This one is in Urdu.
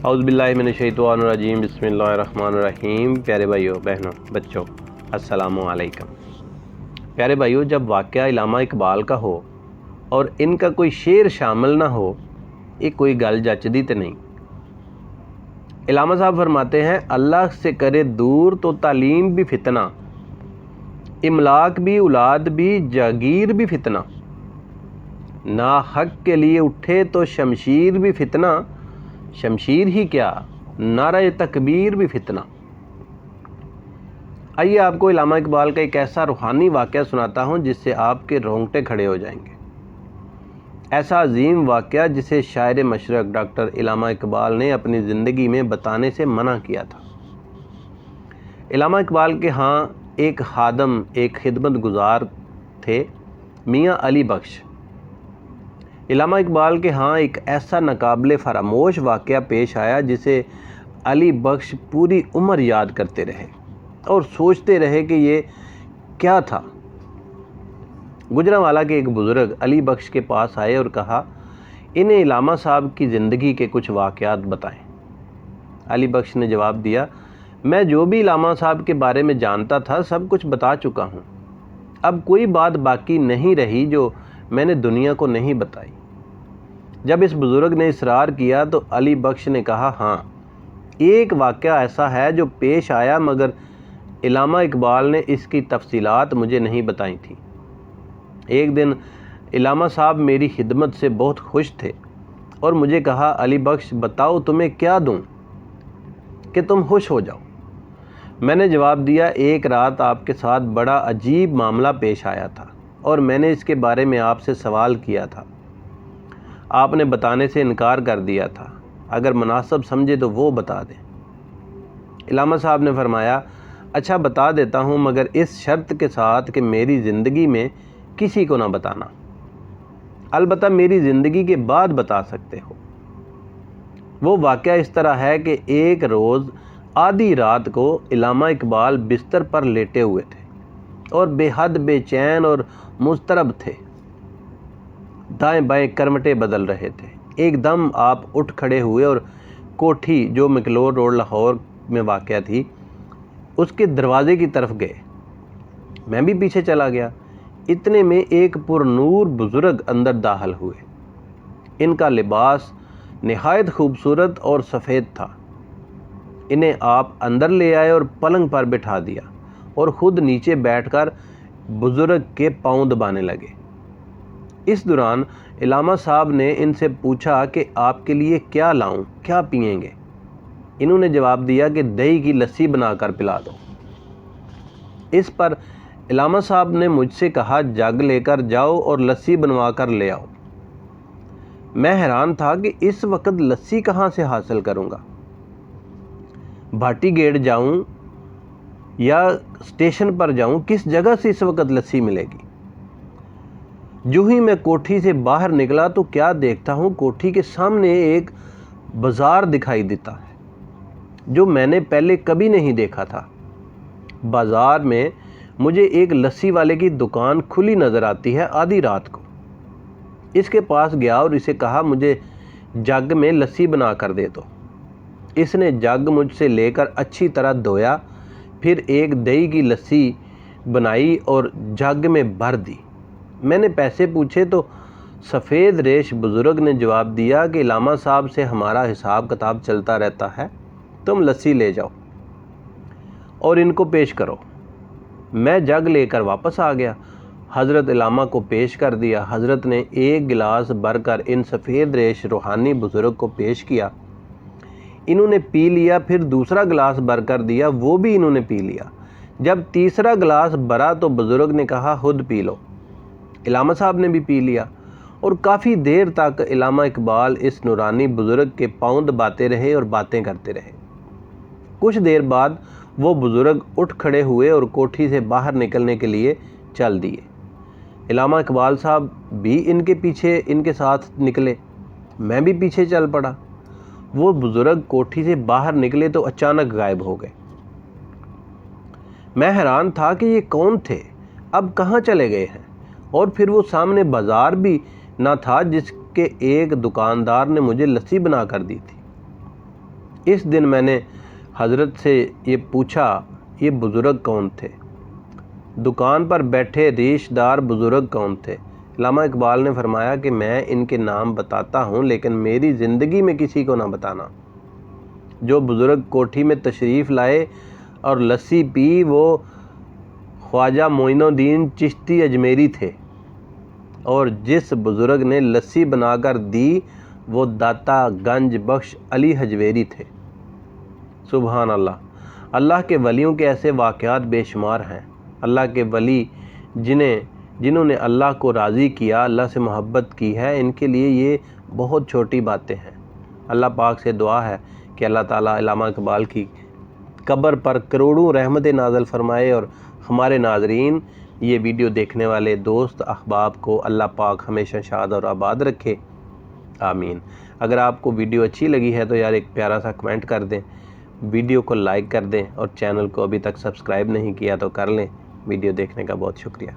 اعوذ باللہ من الشیطان الرجیم، بسم اللہ الرحمن الرحیم۔ پیارے بھائیوں، بہنوں، بچوں، السلام علیکم۔ پیارے بھائیوں، جب واقعہ علامہ اقبال کا ہو اور ان کا کوئی شعر شامل نہ ہو، یہ کوئی گل جچدی تے نہیں۔ علامہ صاحب فرماتے ہیں، اللہ سے کرے دور تو تعلیم بھی فتنہ، املاک بھی، اولاد بھی، جاگیر بھی فتنہ، ناحق کے لیے اٹھے تو شمشیر بھی فتنہ، شمشیر ہی کیا نعرہ تکبیر بھی فتنہ۔ آئیے آپ کو علامہ اقبال کا ایک ایسا روحانی واقعہ سناتا ہوں جس سے آپ کے رونگٹے کھڑے ہو جائیں گے۔ ایسا عظیم واقعہ جسے شاعر مشرق ڈاکٹر علامہ اقبال نے اپنی زندگی میں بتانے سے منع کیا تھا۔ علامہ اقبال کے ہاں ایک خادم، ایک خدمت گزار تھے، میاں علی بخش۔ علامہ اقبال کے ہاں ایک ایسا ناقابل فراموش واقعہ پیش آیا جسے علی بخش پوری عمر یاد کرتے رہے اور سوچتے رہے کہ یہ کیا تھا۔ گجرانوالہ کے ایک بزرگ علی بخش کے پاس آئے اور کہا، انہیں علامہ صاحب کی زندگی کے کچھ واقعات بتائیں۔ علی بخش نے جواب دیا، میں جو بھی علامہ صاحب کے بارے میں جانتا تھا سب کچھ بتا چکا ہوں، اب کوئی بات باقی نہیں رہی جو میں نے دنیا کو نہیں بتائی۔ جب اس بزرگ نے اصرار کیا تو علی بخش نے کہا، ہاں ایک واقعہ ایسا ہے جو پیش آیا مگر علامہ اقبال نے اس کی تفصیلات مجھے نہیں بتائی تھیں۔ ایک دن علامہ صاحب میری خدمت سے بہت خوش تھے اور مجھے کہا، علی بخش بتاؤ تمہیں کیا دوں کہ تم خوش ہو جاؤ۔ میں نے جواب دیا، ایک رات آپ کے ساتھ بڑا عجیب معاملہ پیش آیا تھا اور میں نے اس کے بارے میں آپ سے سوال کیا تھا، آپ نے بتانے سے انکار کر دیا تھا، اگر مناسب سمجھے تو وہ بتا دیں۔ علامہ صاحب نے فرمایا، اچھا بتا دیتا ہوں مگر اس شرط کے ساتھ کہ میری زندگی میں کسی کو نہ بتانا، البتہ میری زندگی کے بعد بتا سکتے ہو۔ وہ واقعہ اس طرح ہے کہ ایک روز آدھی رات کو علامہ اقبال بستر پر لیٹے ہوئے تھے اور بے حد بے چین اور مضطرب تھے، دائیں بائیں کرمٹیں بدل رہے تھے۔ ایک دم آپ اٹھ کھڑے ہوئے اور کوٹھی جو مکلور روڈ لاہور میں واقع تھی اس کے دروازے کی طرف گئے۔ میں بھی پیچھے چلا گیا۔ اتنے میں ایک پر نور بزرگ اندر داخل ہوئے۔ ان کا لباس نہایت خوبصورت اور سفید تھا۔ انہیں آپ اندر لے آئے اور پلنگ پر بٹھا دیا اور خود نیچے بیٹھ کر بزرگ کے پاؤں دبانے لگے۔ اس دوران علامہ صاحب نے ان سے پوچھا کہ آپ کے لیے کیا لاؤں، کیا پئیں گے؟ انہوں نے جواب دیا کہ دہی کی لسی بنا کر پلا دو۔ اس پر علامہ صاحب نے مجھ سے کہا، جگ لے کر جاؤ اور لسی بنوا کر لے آؤ۔ میں حیران تھا کہ اس وقت لسی کہاں سے حاصل کروں گا؟ بھاٹی گیٹ جاؤں یا اسٹیشن پر جاؤں، کس جگہ سے اس وقت لسی ملے گی؟ جو ہی میں کوٹھی سے باہر نکلا تو کیا دیکھتا ہوں، کوٹھی کے سامنے ایک بازار دکھائی دیتا ہے جو میں نے پہلے کبھی نہیں دیکھا تھا۔ بازار میں مجھے ایک لسی والے کی دکان کھلی نظر آتی ہے آدھی رات کو۔ اس کے پاس گیا اور اسے کہا، مجھے جگ میں لسی بنا کر دے دو۔ اس نے جگ مجھ سے لے کر اچھی طرح دھویا، پھر ایک دہی کی لسی بنائی اور جگ میں بھر دی۔ میں نے پیسے پوچھے تو سفید ریش بزرگ نے جواب دیا کہ علامہ صاحب سے ہمارا حساب کتاب چلتا رہتا ہے، تم لسی لے جاؤ اور ان کو پیش کرو۔ میں جگ لے کر واپس آ گیا، حضرت علامہ کو پیش کر دیا۔ حضرت نے ایک گلاس بھر کر ان سفید ریش روحانی بزرگ کو پیش کیا۔ انہوں نے پی لیا، پھر دوسرا گلاس بھر کر دیا، وہ بھی انہوں نے پی لیا۔ جب تیسرا گلاس بھرا تو بزرگ نے کہا، خود پی لو۔ علامہ صاحب نے بھی پی لیا اور کافی دیر تک علامہ اقبال اس نورانی بزرگ کے پاؤں دباتے رہے اور باتیں کرتے رہے۔ کچھ دیر بعد وہ بزرگ اٹھ کھڑے ہوئے اور کوٹھی سے باہر نکلنے کے لیے چل دیے۔ علامہ اقبال صاحب بھی ان کے پیچھے ان کے ساتھ نکلے، میں بھی پیچھے چل پڑا۔ وہ بزرگ کوٹھی سے باہر نکلے تو اچانک غائب ہو گئے۔ میں حیران تھا کہ یہ کون تھے، اب کہاں چلے گئے ہیں؟ اور پھر وہ سامنے بازار بھی نہ تھا جس کے ایک دکاندار نے مجھے لسی بنا کر دی تھی۔ اس دن میں نے حضرت سے یہ پوچھا یہ بزرگ کون تھے، دکان پر بیٹھے ریش دار بزرگ کون تھے؟ علامہ اقبال نے فرمایا کہ میں ان کے نام بتاتا ہوں لیکن میری زندگی میں کسی کو نہ بتانا۔ جو بزرگ کوٹھی میں تشریف لائے اور لسی پی وہ خواجہ معین الدین چشتی اجمیری تھے، اور جس بزرگ نے لسی بنا کر دی وہ داتا گنج بخش علی حجویری تھے۔ سبحان اللہ۔ اللہ کے ولیوں کے ایسے واقعات بے شمار ہیں۔ اللہ کے ولی جنہوں نے اللہ کو راضی کیا، اللہ سے محبت کی ہے، ان کے لیے یہ بہت چھوٹی باتیں ہیں۔ اللہ پاک سے دعا ہے کہ اللہ تعالیٰ علامہ اقبال کی قبر پر کروڑوں رحمتیں نازل فرمائے، اور ہمارے ناظرین، یہ ویڈیو دیکھنے والے دوست احباب کو اللہ پاک ہمیشہ شاد اور آباد رکھے، آمین۔ اگر آپ کو ویڈیو اچھی لگی ہے تو یار ایک پیارا سا کمنٹ کر دیں، ویڈیو کو لائک کر دیں، اور چینل کو ابھی تک سبسکرائب نہیں کیا تو کر لیں۔ ویڈیو دیکھنے کا بہت شکریہ۔